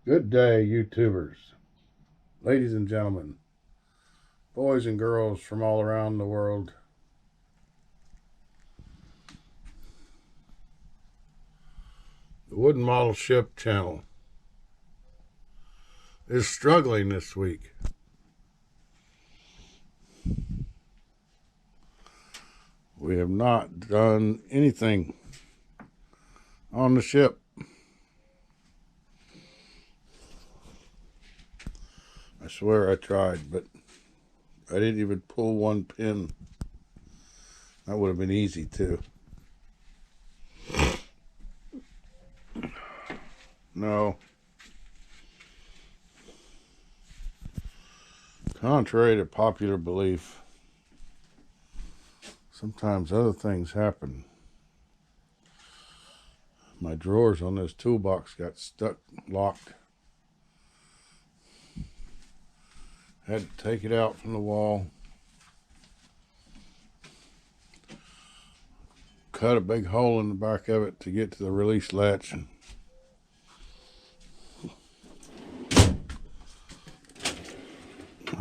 Good day, YouTubers, ladies and gentlemen, boys and girls from all around the world. The Wooden Model Ship channel is struggling this week. We have not done anything on the ship. I swear I tried, but I didn't even pull one pin. That would have been easy too. No. Contrary to popular belief, sometimes other things happen. My drawers on this toolbox got stuck, locked. Had to take it out from the wall. Cut a big hole in the back of it to get to the release latch. And it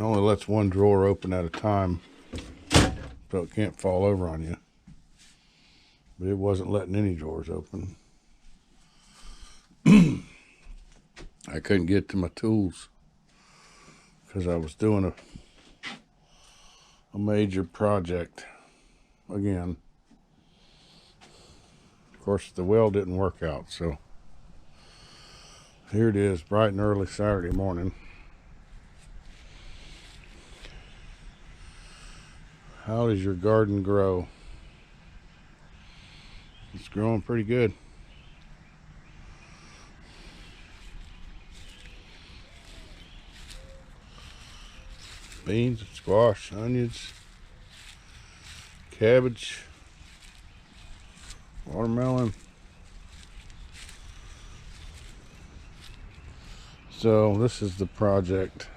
only lets one drawer open at a time, so it can't fall over on you. But it wasn't letting any drawers open. I couldn't get to my tools because I was doing a major project again. Of course, the well didn't work out, so here it is, bright and early Saturday morning. How does your garden grow? It's growing pretty good. Beans, squash, onions, cabbage, watermelon. So this is the project.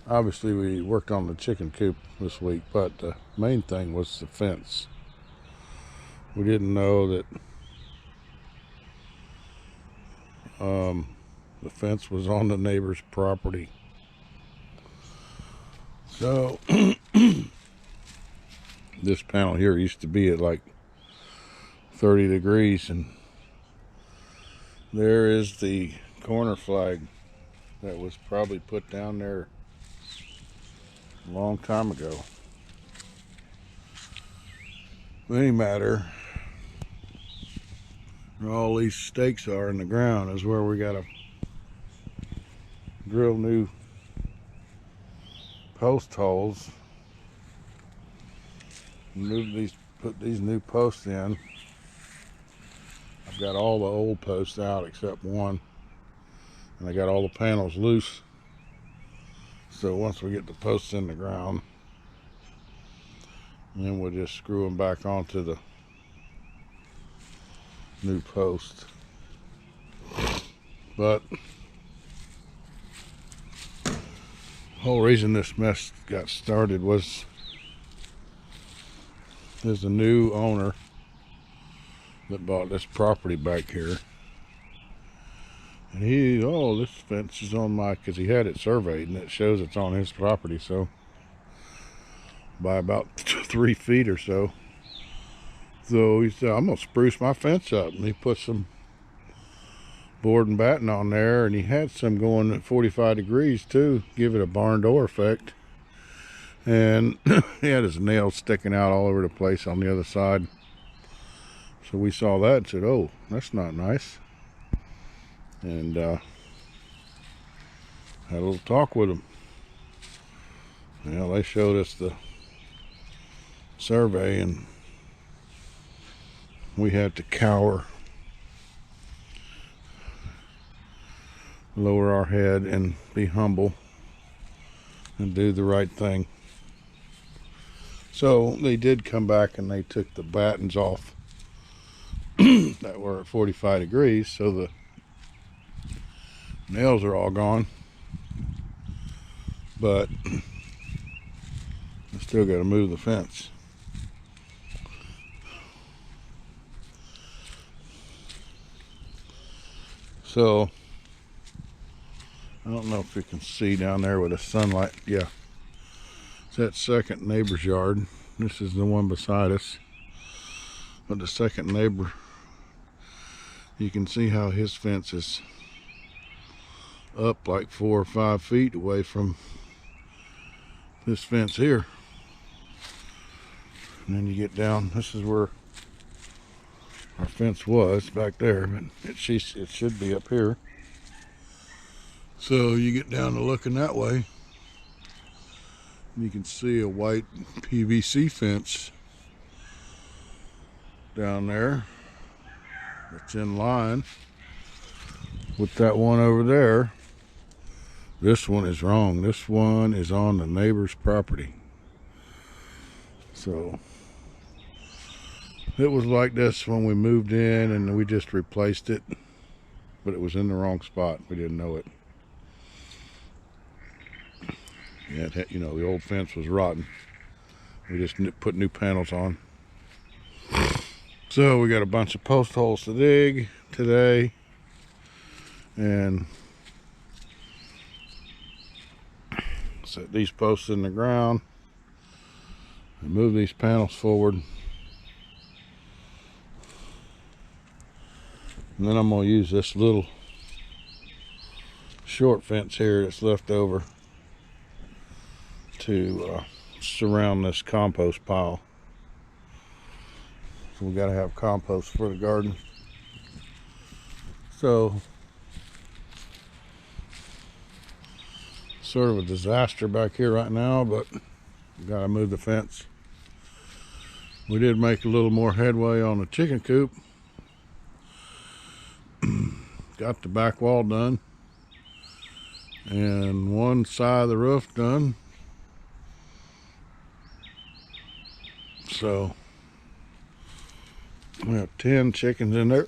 Obviously we worked on the chicken coop this week, but the main thing was the fence. We didn't know that the fence was on the neighbor's property. So this panel here used to be at like 30 degrees, and there is the corner flag that was probably put down there a long time ago. Any matter, where all these stakes are in the ground is where we gotta drill new post holes, put these new posts in. I've got all the old posts out except one, and I got all the panels loose. So once we get the posts in the ground, then we'll just screw them back onto the new post. But the whole reason this mess got started was there's a new owner that bought this property back here, and this fence is on because he had it surveyed and it shows it's on his property, so by about 3 feet or so. So he said, I'm gonna spruce my fence up, and he put some board and batten on there, and he had some going at 45 degrees too, give it a barn door effect. And he had his nails sticking out all over the place on the other side. So we saw that and said, oh, that's not nice. And had a little talk with him. Well, they showed us the survey, and we had to cower, lower our head, and be humble and do the right thing. So they did come back and they took the battens off that were at 45 degrees, so the nails are all gone. But I still got to move the fence. So I don't know if you can see down there with the sunlight. Yeah, it's that second neighbor's yard. This is the one beside us, but the second neighbor, you can see how his fence is up like 4 or 5 feet away from this fence here. And then you get down, this is where our fence was back there, but it should be up here. So you get down to looking that way, you can see a white PVC fence down there that's in line with that one over there. This one is wrong. This one is on the neighbor's property. So it was like this when we moved in, and we just replaced it, but it was in the wrong spot. We didn't know it. Yeah, you know, the old fence was rotten. We just put new panels on. So we got a bunch of post holes to dig today, and set these posts in the ground and move these panels forward. And then I'm going to use this little short fence here that's left over to surround this compost pile. So we got to have compost for the garden. So sort of a disaster back here right now, but we got to move the fence. We did make a little more headway on the chicken coop. Got the back wall done and one side of the roof done. So we have 10 chickens in there.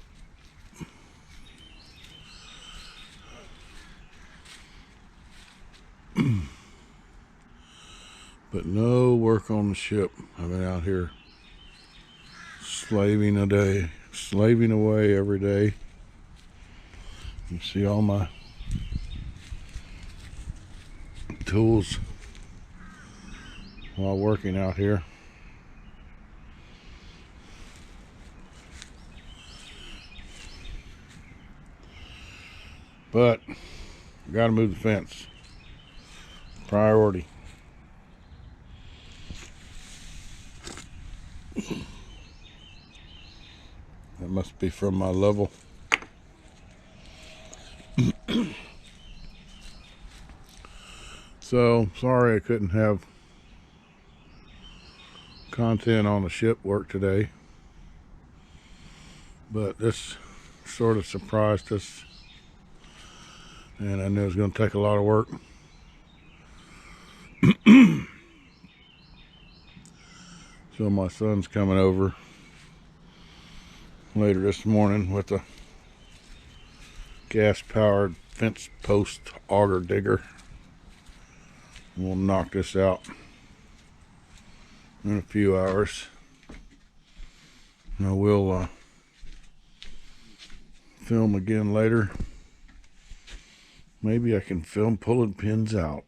But no work on the ship. I've been out here slaving away every day. You see all my tools while working out here. But we gotta move the fence. Priority. That must be from my level. So sorry I couldn't have content on the ship work today, but this sort of surprised us, and I knew it was going to take a lot of work. So my son's coming over later this morning with a gas-powered fence post auger digger. We'll knock this out in a few hours. I will film again later. Maybe I can film pulling pins out.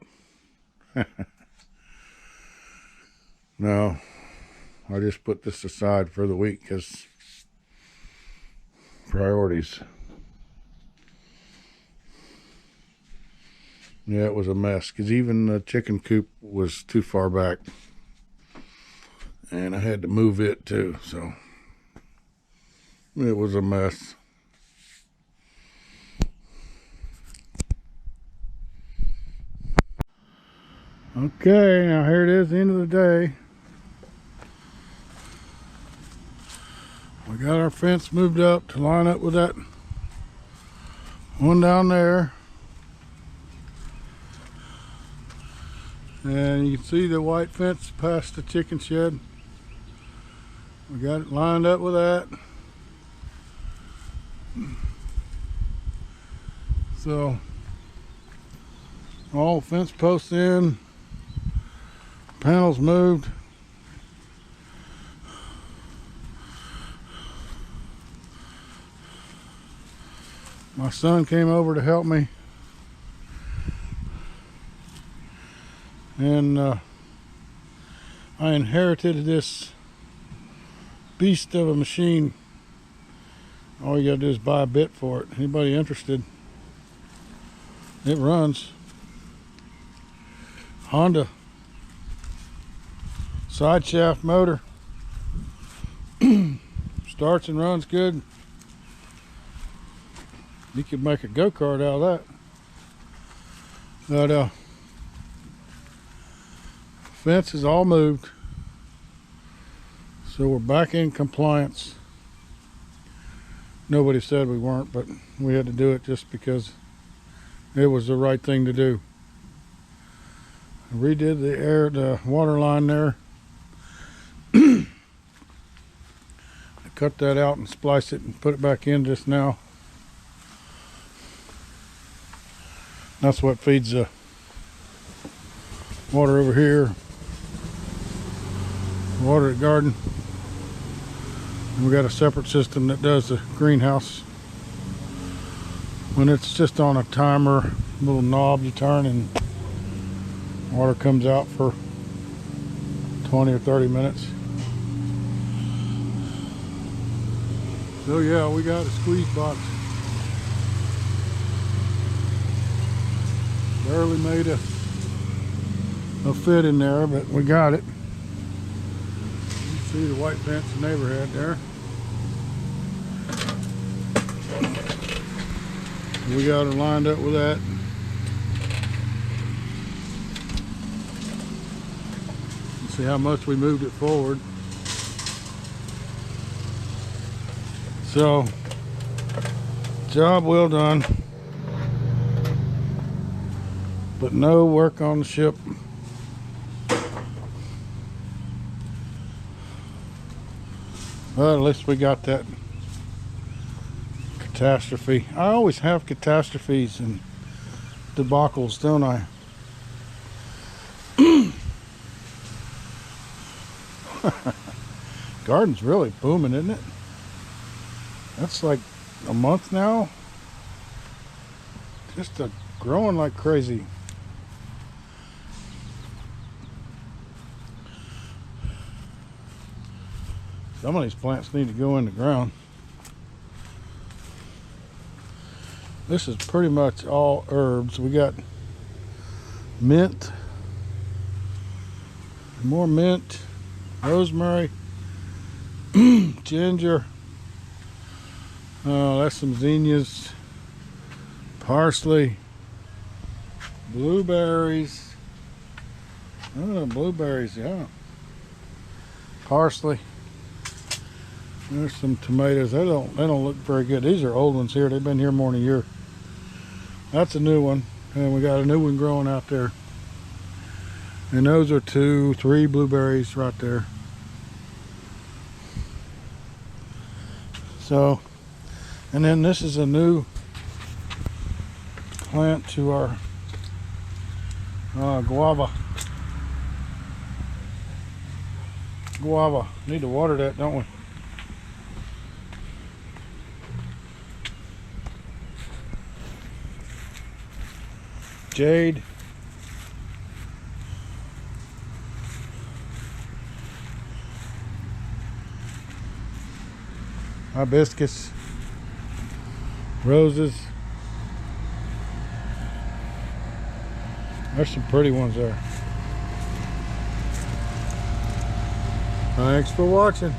No, I just put this aside for the week because priorities. Yeah, it was a mess because even the chicken coop was too far back, and I had to move it too, so it was a mess. Okay, now here it is, the end of the day. We got our fence moved up to line up with that one down there. And you can see the white fence past the chicken shed. We got it lined up with that. So all fence posts in, panels moved. My son came over to help me, and I inherited this beast of a machine. All you gotta do is buy a bit for it. Anybody interested? It runs. Honda side shaft motor. Starts and runs good. You could make a go-kart out of that. But fence is all moved, so we're back in compliance. Nobody said we weren't, but we had to do it just because it was the right thing to do. I redid the water line there. I cut that out and spliced it and put it back in just now. That's what feeds the water over here. Water the garden. And we got a separate system that does the greenhouse. When it's just on a timer, little knob you turn and water comes out for 20 or 30 minutes. So yeah, we got a squeeze box. Barely made a fit in there, but we got it. You can see the white fence the neighbor had there. We got it lined up with that. See how much we moved it forward. So, job well done. But no work on the ship. Well, at least we got that catastrophe. I always have catastrophes and debacles, don't I? Garden's really booming, isn't it? That's like a month now. Just growing like crazy. Some of these plants need to go in the ground. This is pretty much all herbs. We got mint, more mint, rosemary, ginger. That's some zinnias, parsley, blueberries. Oh, blueberries, yeah. Parsley. There's some tomatoes. They don't look very good. These are old ones here. They've been here more than a year. That's a new one, and we got a new one growing out there. And those are 2, 3 blueberries right there. So, and then this is a new plant to our guava. Guava. Need to water that, don't we? Jade. Hibiscus. Roses. There's some pretty ones there. Thanks for watching.